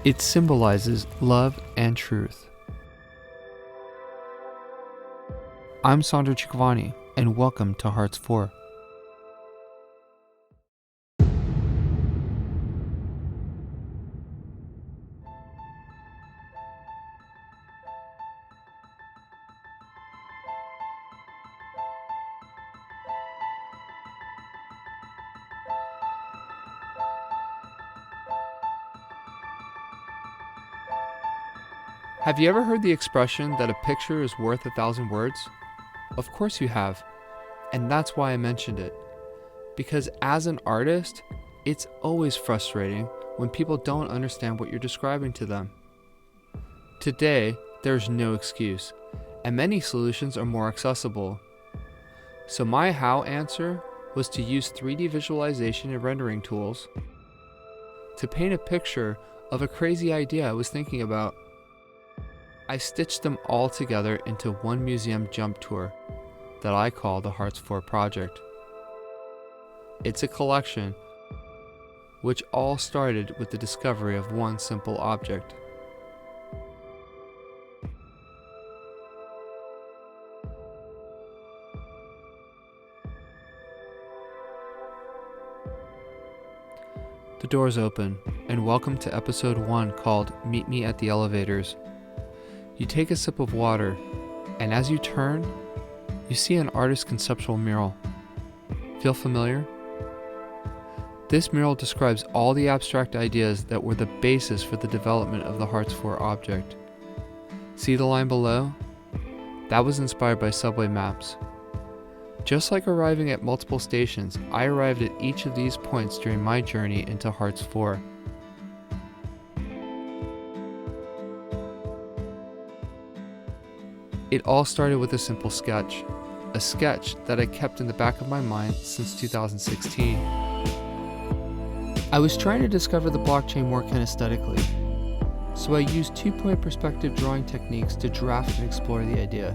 It symbolizes love and truth. I'm Sandro Tchikovani, and welcome to HEARTS4. Have you ever heard the expression that a picture is worth 1,000 words? Of course you have, and that's why I mentioned it. Because as an artist, it's always frustrating when people don't understand what you're describing to them. Today, there's no excuse, and many solutions are more accessible. So my how answer was to use 3D visualization and rendering tools to paint a picture of a crazy idea I was thinking about. I stitched them all together into one museum jump tour that I call the HEARTS4 Project. It's a collection which all started with the discovery of one simple object. The doors open, and welcome to episode 1 called Meet Me at the Elevators. You take a sip of water, and as you turn, you see an artist's conceptual mural. Feel familiar? This mural describes all the abstract ideas that were the basis for the development of the HEARTS4 object. See the line below? That was inspired by subway maps. Just like arriving at multiple stations, I arrived at each of these points during my journey into HEARTS4. It all started with a simple sketch, a sketch that I kept in the back of my mind since 2016. I was trying to discover the blockchain more kinesthetically, so I used two-point perspective drawing techniques to draft and explore the idea.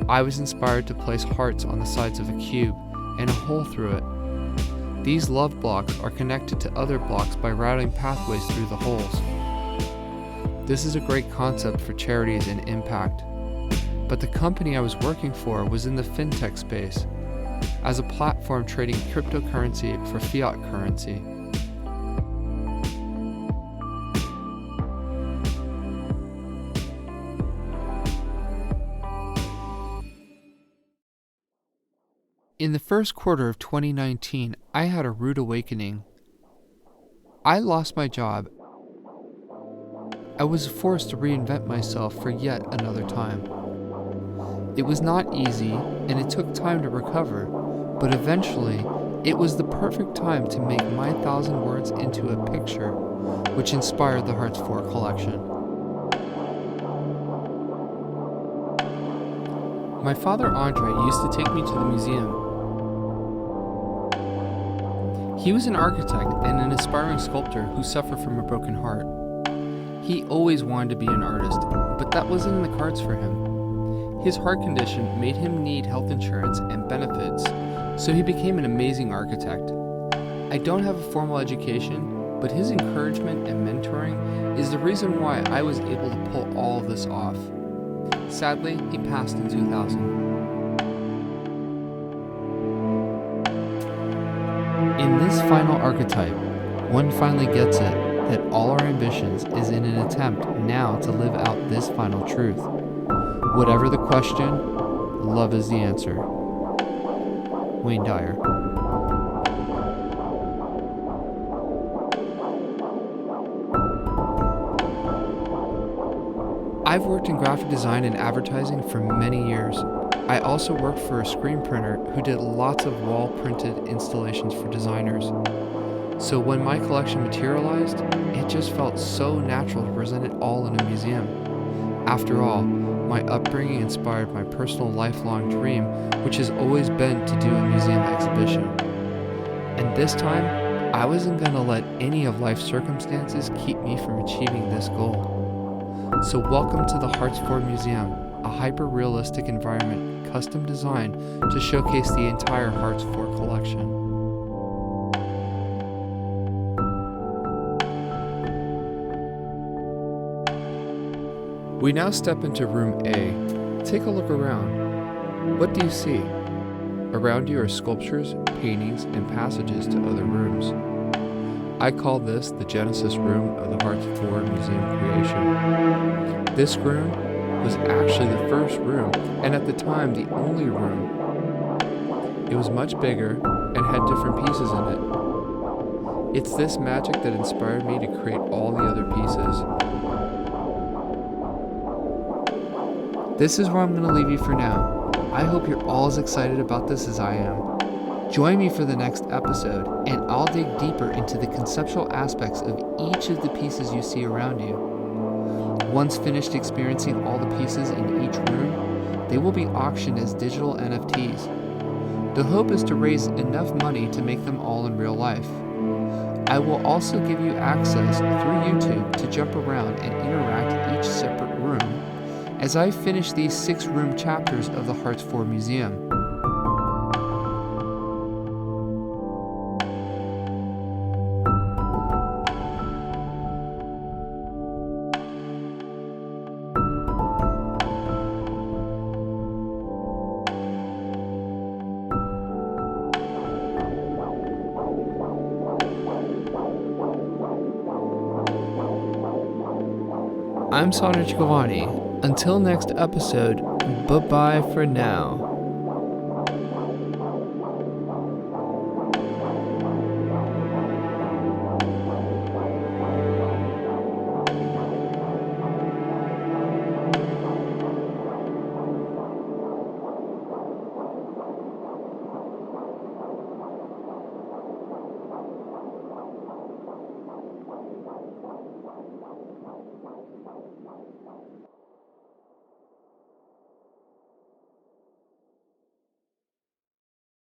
I was inspired to place hearts on the sides of a cube and a hole through it. These love blocks are connected to other blocks by routing pathways through the holes. This is a great concept for charities and impact, but the company I was working for was in the fintech space, as a platform trading cryptocurrency for fiat currency. In the first quarter of 2019, I had a rude awakening. I lost my job. I was forced to reinvent myself for yet another time. It was not easy, and it took time to recover, but eventually, it was the perfect time to make my 1,000 words into a picture, which inspired the HEARTS4 collection. My father Andre used to take me to the museum. He was an architect and an aspiring sculptor who suffered from a broken heart. He always wanted to be an artist, but that wasn't in the cards for him. His heart condition made him need health insurance and benefits, so he became an amazing architect. I don't have a formal education, but his encouragement and mentoring is the reason why I was able to pull all of this off. Sadly, he passed in 2000. In this final archetype, one finally gets it that all our ambitions is in an attempt now to live out this final truth. Whatever the question, love is the answer. Wayne Dyer. I've worked in graphic design and advertising for many years. I also worked for a screen printer who did lots of wall printed installations for designers. So when my collection materialized, it just felt so natural to present it all in a museum. After all, my upbringing inspired my personal lifelong dream, which has always been to do a museum exhibition. And this time, I wasn't going to let any of life's circumstances keep me from achieving this goal. So welcome to the HEARTS4 Museum, a hyper-realistic environment custom designed to showcase the entire HEARTS4 collection. We now step into room A. Take a look around. What do you see? Around you are sculptures, paintings, and passages to other rooms. I call this the Genesis room of the HEARTS4 Museum creation. This room was actually the first room, and at the time the only room. It was much bigger and had different pieces in it. It's this magic that inspired me to create all the other pieces. This is where I'm going to leave you for now. I hope you're all as excited about this as I am. Join me for the next episode, and I'll dig deeper into the conceptual aspects of each of the pieces you see around you. Once finished experiencing all the pieces in each room, they will be auctioned as digital NFTs. The hope is to raise enough money to make them all in real life. I will also give you access through YouTube to jump around and interact each separate room as I finish these 6-room chapters of the HEARTS4 Museum. I'm Sandro Tchikovani. Until next episode, bye-bye for now.